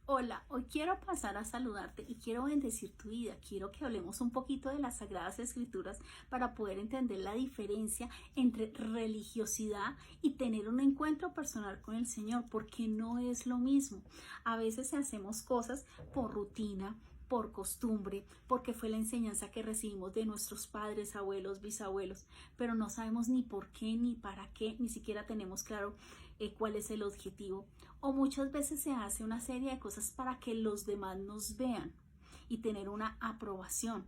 Hola, hoy quiero pasar a saludarte y quiero bendecir tu vida. Quiero que hablemos un poquito de las Sagradas Escrituras para poder entender la diferencia entre religiosidad y tener un encuentro personal con el Señor, porque no es lo mismo. A veces hacemos cosas por rutina, por costumbre, porque fue la enseñanza que recibimos de nuestros padres, abuelos, bisabuelos, pero no sabemos ni por qué, ni para qué, ni siquiera tenemos claro cuál es el objetivo. O muchas veces se hace una serie de cosas para que los demás nos vean y tener una aprobación.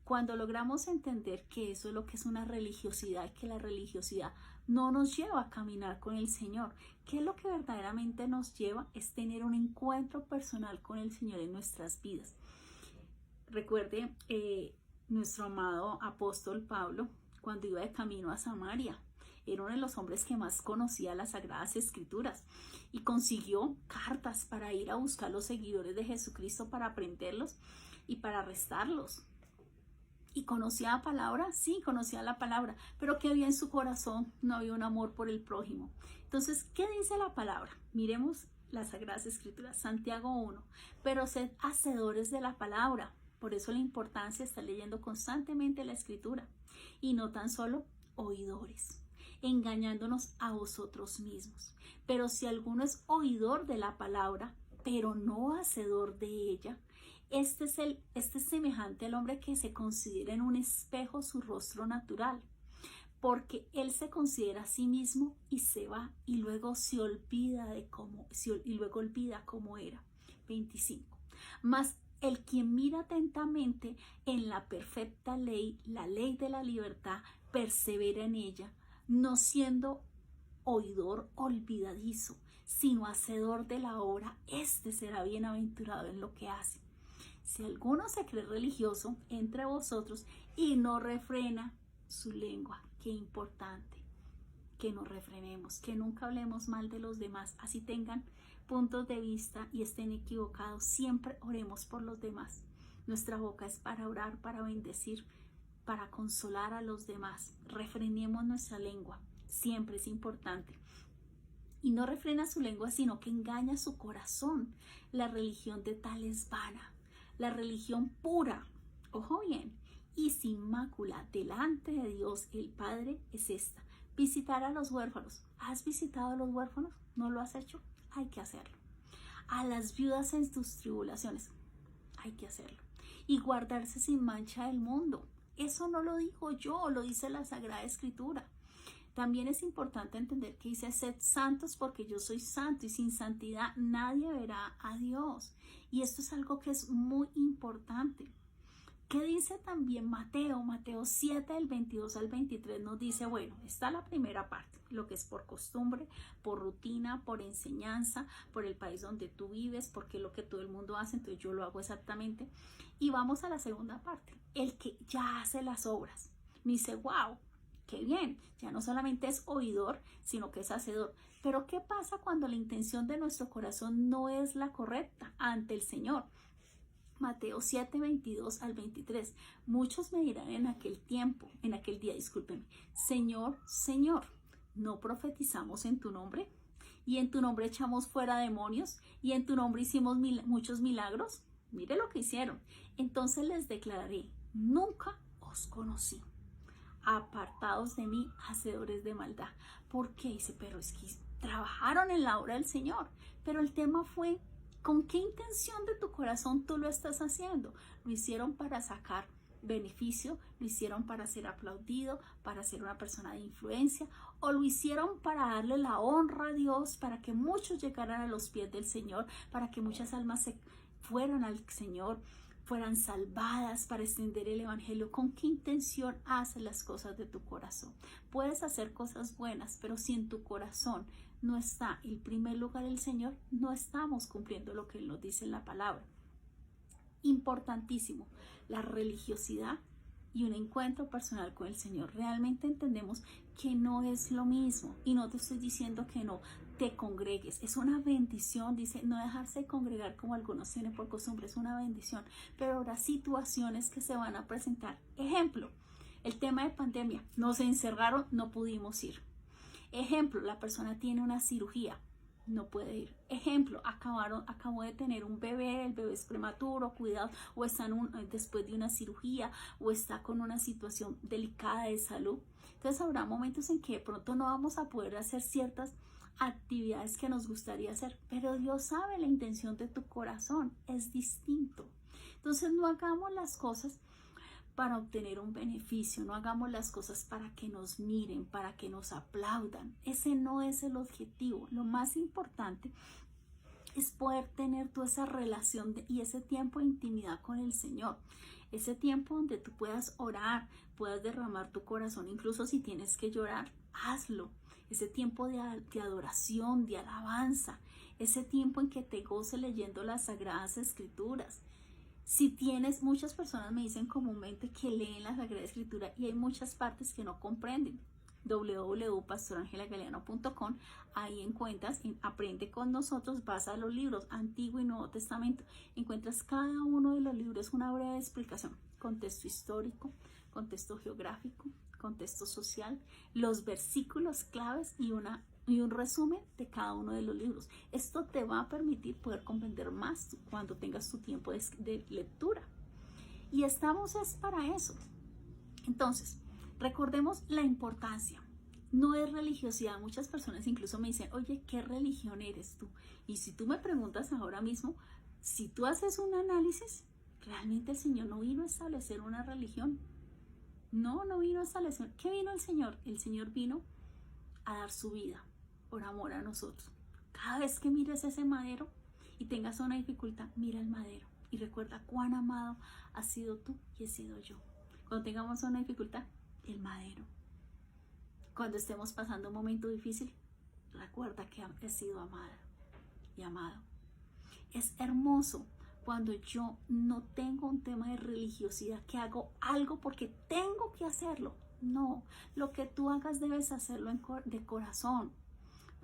Cuando logramos entender que eso es lo que es una religiosidad y que la religiosidad no nos lleva a caminar con el Señor, que es lo que verdaderamente nos lleva es tener un encuentro personal con el Señor en nuestras vidas. Recuerde nuestro amado apóstol Pablo cuando iba de camino a Samaria. Era uno de los hombres que más conocía las Sagradas Escrituras y consiguió cartas para ir a buscar los seguidores de Jesucristo para prenderlos y para arrestarlos. ¿Y conocía la palabra? Sí, conocía la palabra, pero ¿qué había en su corazón? No había un amor por el prójimo. Entonces, ¿qué dice la palabra? Miremos las Sagradas Escrituras, Santiago 1, pero sed hacedores de la palabra. Por eso la importancia de estar leyendo constantemente la Escritura y no tan solo oidores, engañándonos a vosotros mismos. Pero si alguno es oidor de la palabra, pero no hacedor de ella, este es semejante al hombre que se considera en un espejo su rostro natural, porque él se considera a sí mismo y se va y luego se olvida cómo era. 25. Mas el quien mira atentamente en la perfecta ley, la ley de la libertad, persevera en ella, no siendo oidor olvidadizo, sino hacedor de la obra, este será bienaventurado en lo que hace. Si alguno se cree religioso entre vosotros y no refrena su lengua, qué importante que nos refrenemos, que nunca hablemos mal de los demás, así tengan puntos de vista y estén equivocados, siempre oremos por los demás. Nuestra boca es para orar, para bendecir, para consolar a los demás. Refrenemos nuestra lengua, siempre es importante. Y no refrena su lengua, sino que engaña su corazón. La religión de tal es vana. La religión pura, ojo bien, y sin mácula delante de Dios el Padre es esta: visitar a los huérfanos. ¿Has visitado a los huérfanos? ¿No lo has hecho? Hay que hacerlo. A las viudas en tus tribulaciones. Hay que hacerlo. Y guardarse sin mancha del mundo. Eso no lo digo yo, lo dice la Sagrada Escritura. También es importante entender que dice: sed santos porque yo soy santo, y sin santidad nadie verá a Dios. Y esto es algo que es muy importante. ¿Qué dice también Mateo? Mateo 7, del 22 al 23 nos dice, bueno, está la primera parte, lo que es por costumbre, por rutina, por enseñanza, por el país donde tú vives, porque es lo que todo el mundo hace, entonces yo lo hago exactamente. Y vamos a la segunda parte, el que ya hace las obras. Me dice, wow, qué bien, ya no solamente es oidor, sino que es hacedor. Pero ¿qué pasa cuando la intención de nuestro corazón no es la correcta ante el Señor? Mateo 7, 22 al 23. Muchos me dirán en aquel día, Señor, Señor, ¿no profetizamos en tu nombre? ¿Y en tu nombre echamos fuera demonios? ¿Y en tu nombre hicimos muchos milagros? Mire lo que hicieron. Entonces les declararé, nunca os conocí. Apartados de mí, hacedores de maldad. ¿Por qué? Dice, pero es que trabajaron en la obra del Señor. Pero el tema fue, ¿con qué intención de tu corazón tú lo estás haciendo? ¿Lo hicieron para sacar beneficio? ¿Lo hicieron para ser aplaudido? ¿Para ser una persona de influencia? ¿O lo hicieron para darle la honra a Dios? Para que muchos llegaran a los pies del Señor, para que muchas almas se fueran al Señor, fueran salvadas, para extender el evangelio. ¿Con qué intención haces las cosas de tu corazón? Puedes hacer cosas buenas, pero si en tu corazón no está el primer lugar el Señor, no estamos cumpliendo lo que Él nos dice en la palabra. Importantísimo, la religiosidad y un encuentro personal con el Señor. Realmente entendemos que no es lo mismo, y no te estoy diciendo que no te congregues, es una bendición, dice, no dejarse de congregar como algunos tienen por costumbre, es una bendición, pero habrá situaciones que se van a presentar. Ejemplo, el tema de pandemia, nos encerraron, no pudimos ir. Ejemplo, la persona tiene una cirugía, no puede ir. Ejemplo, acabo de tener un bebé, el bebé es prematuro, cuidado, o está después de una cirugía, o está con una situación delicada de salud. Entonces habrá momentos en que de pronto no vamos a poder hacer ciertas actividades que nos gustaría hacer, pero Dios sabe la intención de tu corazón, es distinto. Entonces no hagamos las cosas para obtener un beneficio, no hagamos las cosas para que nos miren, para que nos aplaudan. Ese no es el objetivo. Lo más importante es poder tener toda esa relación y ese tiempo de intimidad con el Señor. Ese tiempo donde tú puedas orar, puedas derramar tu corazón, incluso si tienes que llorar, hazlo. Ese tiempo de adoración, de alabanza, ese tiempo en que te goces leyendo las Sagradas Escrituras. Si tienes, muchas personas me dicen comúnmente que leen la Sagrada Escritura y hay muchas partes que no comprenden. www.pastorangelagalliano.com, ahí encuentras, aprende con nosotros, vas a los libros Antiguo y Nuevo Testamento, encuentras cada uno de los libros una breve explicación, contexto histórico, contexto geográfico, contexto social, los versículos claves y un resumen de cada uno de los libros. Esto te va a permitir poder comprender más cuando tengas tu tiempo de lectura. Y estamos es para eso. Entonces, recordemos la importancia. No es religiosidad. Muchas personas incluso me dicen, oye, ¿qué religión eres tú? Y si tú me preguntas ahora mismo, si tú haces un análisis, realmente el Señor no vino a establecer una religión. No vino a establecer. ¿Qué vino el Señor? El Señor vino a dar su vida por amor a nosotros. Cada vez que mires ese madero y tengas una dificultad, mira el madero y recuerda cuán amado has sido tú y he sido yo. Cuando tengamos una dificultad, el madero. Cuando estemos pasando un momento difícil, recuerda que he sido amada y amado. Es hermoso cuando yo no tengo un tema de religiosidad, que hago algo porque tengo que hacerlo. No, lo que tú hagas debes hacerlo de corazón.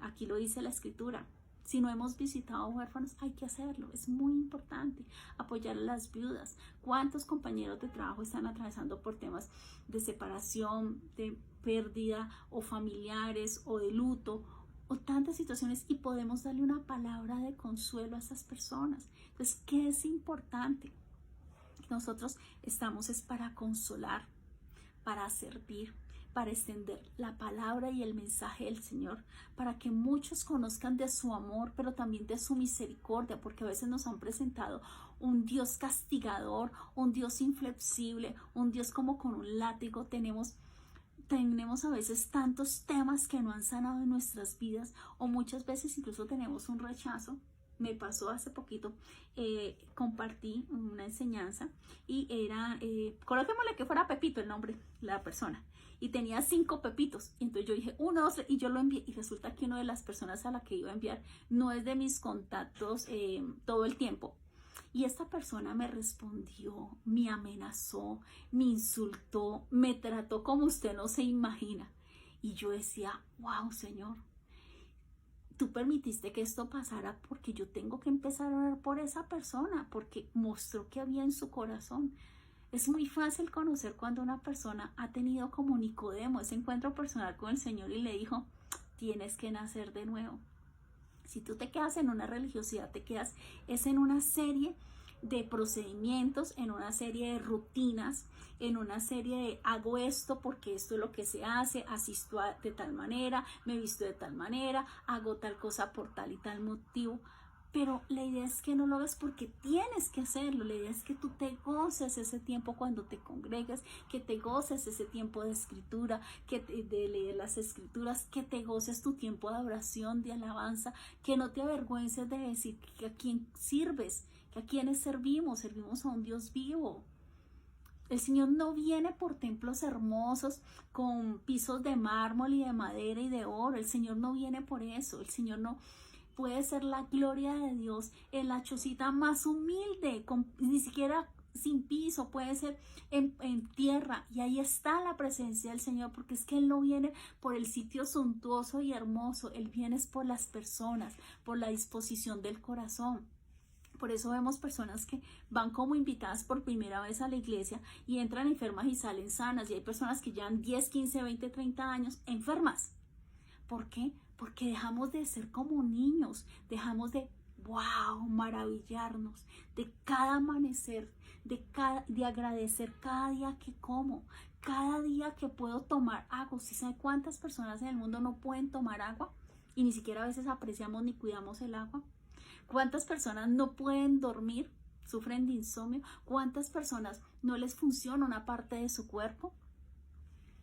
Aquí lo dice la Escritura. Si no hemos visitado huérfanos, hay que hacerlo. Es muy importante apoyar a las viudas. ¿Cuántos compañeros de trabajo están atravesando por temas de separación, de pérdida o familiares o de luto o tantas situaciones? Y podemos darle una palabra de consuelo a esas personas. Entonces, ¿qué es importante? Nosotros estamos es para consolar, para servir, para extender la palabra y el mensaje del Señor, para que muchos conozcan de su amor, pero también de su misericordia, porque a veces nos han presentado un Dios castigador, un Dios inflexible, un Dios como con un látigo. Tenemos a veces tantos temas que no han sanado en nuestras vidas, o muchas veces incluso tenemos un rechazo. Me pasó hace poquito, compartí una enseñanza y era, coloquémosle que fuera Pepito el nombre, la persona, y tenía 5 pepitos, y entonces yo dije 1, 2, 3, y yo lo envié, y resulta que una de las personas a la que iba a enviar no es de mis contactos todo el tiempo, y esta persona me respondió, me amenazó, me insultó, me trató como usted no se imagina, y yo decía, wow, Señor, tú permitiste que esto pasara porque yo tengo que empezar a orar por esa persona, porque mostró que había en su corazón. Es muy fácil conocer cuando una persona ha tenido como Nicodemo ese encuentro personal con el Señor y le dijo, tienes que nacer de nuevo. Si tú te quedas en una religiosidad, te quedas es en una serie de procedimientos, en una serie de rutinas, en una serie de hago esto porque esto es lo que se hace, asisto de tal manera, me visto de tal manera, hago tal cosa por tal y tal motivo. Pero la idea es que no lo hagas porque tienes que hacerlo. La idea es que tú te goces ese tiempo cuando te congregas, que te goces ese tiempo de escritura, de leer las escrituras, que te goces tu tiempo de oración, de alabanza, que no te avergüences de decir que a quién sirves, que a quienes servimos a un Dios vivo. El Señor no viene por templos hermosos con pisos de mármol y de madera y de oro. El Señor no viene por eso. El Señor no puede ser la gloria de Dios en la chocita más humilde, ni siquiera sin piso, puede ser en tierra, y ahí está la presencia del Señor, porque es que Él no viene por el sitio suntuoso y hermoso, Él viene por las personas, por la disposición del corazón. Por eso vemos personas que van como invitadas por primera vez a la iglesia y entran enfermas y salen sanas, y hay personas que llevan 10, 15, 20, 30 años enfermas. ¿Por qué? porque dejamos de ser como niños, dejamos de, wow, maravillarnos de cada amanecer, de agradecer cada día que como, cada día que puedo tomar agua. ¿Sí sabe cuántas personas en el mundo no pueden tomar agua? Y ni siquiera a veces apreciamos ni cuidamos el agua. ¿Cuántas personas no pueden dormir? Sufren de insomnio. ¿Cuántas personas no les funciona una parte de su cuerpo?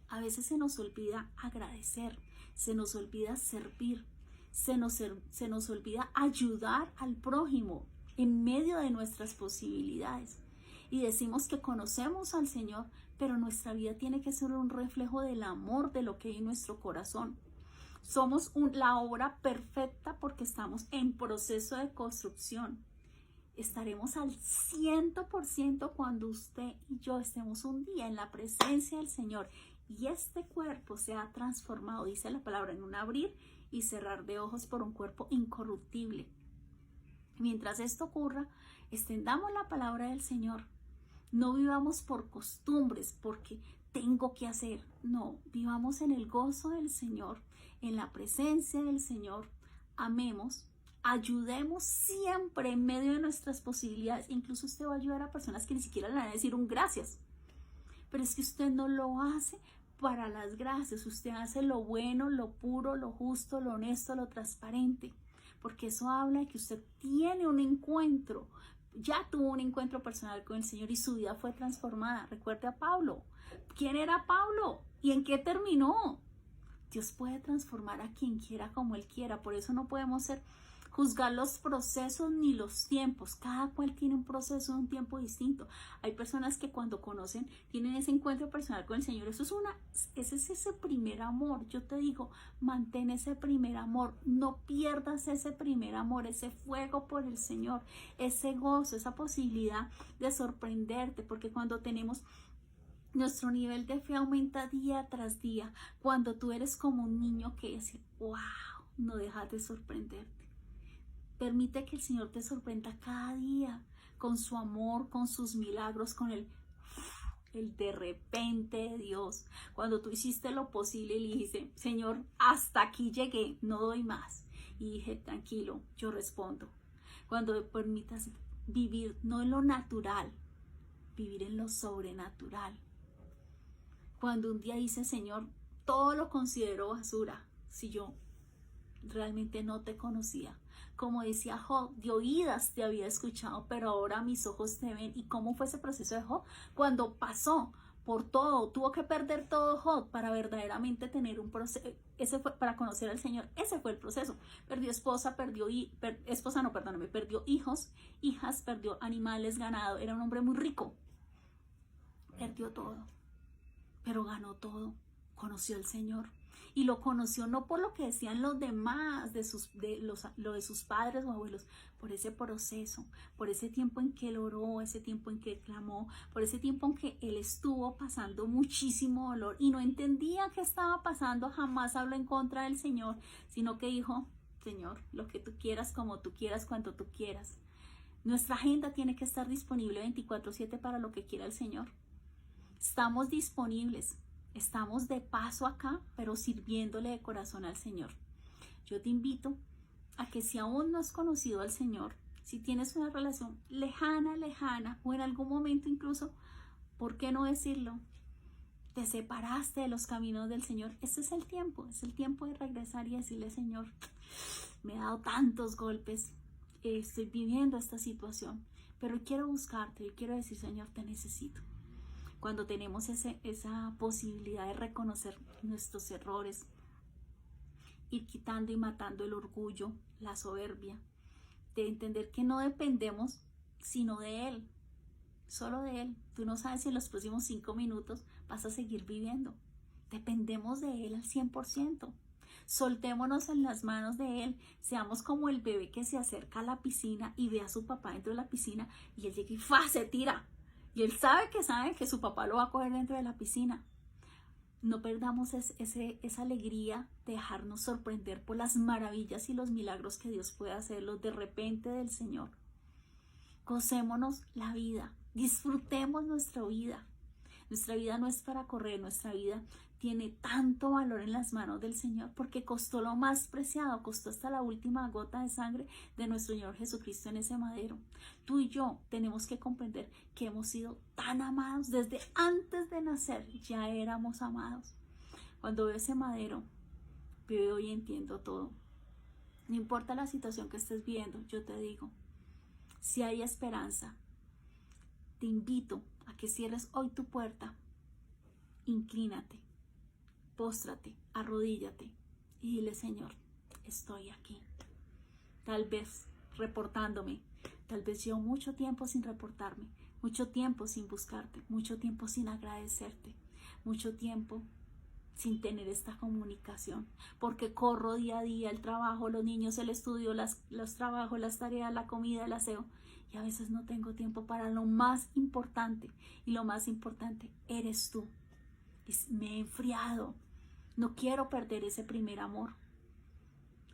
A veces se nos olvida agradecer, se nos olvida servir, se nos olvida ayudar al prójimo en medio de nuestras posibilidades. Y decimos que conocemos al Señor, pero nuestra vida tiene que ser un reflejo del amor, de lo que hay en nuestro corazón. Somos la obra perfecta porque estamos en proceso de construcción. Estaremos al 100% cuando usted y yo estemos un día en la presencia del Señor y este cuerpo se ha transformado, dice la palabra, en un abrir y cerrar de ojos por un cuerpo incorruptible. Mientras esto ocurra, extendamos la palabra del Señor. No vivamos por costumbres, porque tengo que hacer. No, vivamos en el gozo del Señor, en la presencia del Señor. Amemos, ayudemos siempre en medio de nuestras posibilidades. Incluso usted va a ayudar a personas que ni siquiera le van a decir un gracias. Pero es que usted no lo hace para las gracias. Usted hace lo bueno, lo puro, lo justo, lo honesto, lo transparente. Porque eso habla de que usted tiene un encuentro. Ya tuvo un encuentro personal con el Señor y su vida fue transformada. Recuerde a Pablo. ¿Quién era Pablo? ¿Y en qué terminó? Dios puede transformar a quien quiera como Él quiera. Por eso no podemos juzgar los procesos ni los tiempos. Cada cual tiene un proceso, un tiempo distinto. Hay personas que cuando conocen, tienen ese encuentro personal con el Señor. Ese es ese primer amor. Yo te digo, mantén ese primer amor. No pierdas ese primer amor, ese fuego por el Señor, ese gozo, esa posibilidad de sorprenderte. Porque cuando tenemos nuestro nivel de fe aumenta día tras día. Cuando tú eres como un niño que dice, wow, no dejas de sorprenderte. Permite que el Señor te sorprenda cada día con su amor, con sus milagros, con el de repente de Dios. Cuando tú hiciste lo posible y le dijiste, Señor, hasta aquí llegué, no doy más. Y dije, tranquilo, yo respondo. Cuando te permitas vivir no en lo natural, vivir en lo sobrenatural. Cuando un día dice, Señor, todo lo considero basura si yo realmente no te conocía. Como decía Job, de oídas te había escuchado, pero ahora mis ojos te ven. ¿Y cómo fue ese proceso de Job? Cuando pasó por todo, tuvo que perder todo Job para verdaderamente tener un proceso, para conocer al Señor. Ese fue el proceso. Perdió esposa, perdió hijos, hijas, perdió animales, ganado. Era un hombre muy rico. Perdió todo, pero ganó todo. Conoció al Señor. Y lo conoció no por lo que decían los demás, lo de sus padres o abuelos, por ese proceso, por ese tiempo en que él oró, ese tiempo en que él clamó, por ese tiempo en que él estuvo pasando muchísimo dolor y no entendía qué estaba pasando. Jamás habló en contra del Señor, sino que dijo, Señor, lo que tú quieras, como tú quieras, cuanto tú quieras. Nuestra agenda tiene que estar disponible 24/7 para lo que quiera el Señor. Estamos disponibles. Estamos de paso acá, pero sirviéndole de corazón al Señor. Yo te invito a que si aún no has conocido al Señor, si tienes una relación lejana, o en algún momento incluso, ¿por qué no decirlo? Te separaste de los caminos del Señor. Este es el tiempo de regresar y decirle, Señor, me he dado tantos golpes, estoy viviendo esta situación, pero quiero buscarte, y quiero decir, Señor, te necesito. Cuando tenemos esa posibilidad de reconocer nuestros errores, ir quitando y matando el orgullo, la soberbia, de entender que no dependemos sino de Él, solo de Él. Tú no sabes si en los próximos 5 minutos vas a seguir viviendo. Dependemos de Él al 100%. Soltémonos en las manos de Él. Seamos como el bebé que se acerca a la piscina y ve a su papá dentro de la piscina y él llega y ¡fa! Se tira. Y él sabe que su papá lo va a coger dentro de la piscina. No perdamos esa alegría de dejarnos sorprender por las maravillas y los milagros que Dios puede hacerlos de repente del Señor. Gocémonos la vida, disfrutemos nuestra vida. Nuestra vida no es para correr, nuestra vida tiene tanto valor en las manos del Señor, porque costó lo más preciado, costó hasta la última gota de sangre de nuestro Señor Jesucristo en ese madero. Tú y yo tenemos que comprender que hemos sido tan amados desde antes de nacer, ya éramos amados. Cuando veo ese madero, veo y entiendo todo. No importa la situación que estés viendo, yo te digo, si hay esperanza, te invito a que cierres hoy tu puerta, inclínate, póstrate, arrodíllate y dile: Señor, estoy aquí. Tal vez reportándome, tal vez llevo mucho tiempo sin reportarme, mucho tiempo sin buscarte, mucho tiempo sin agradecerte, mucho tiempo sin tener esta comunicación, porque corro día a día, el trabajo, los niños, el estudio, los trabajos, las tareas, la comida, el aseo, y a veces no tengo tiempo para lo más importante, y lo más importante eres tú. Me he enfriado, no quiero perder ese primer amor.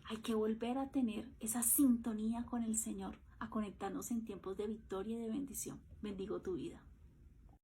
Hay que volver a tener esa sintonía con el Señor, a conectarnos en tiempos de victoria y de bendición. Bendigo tu vida.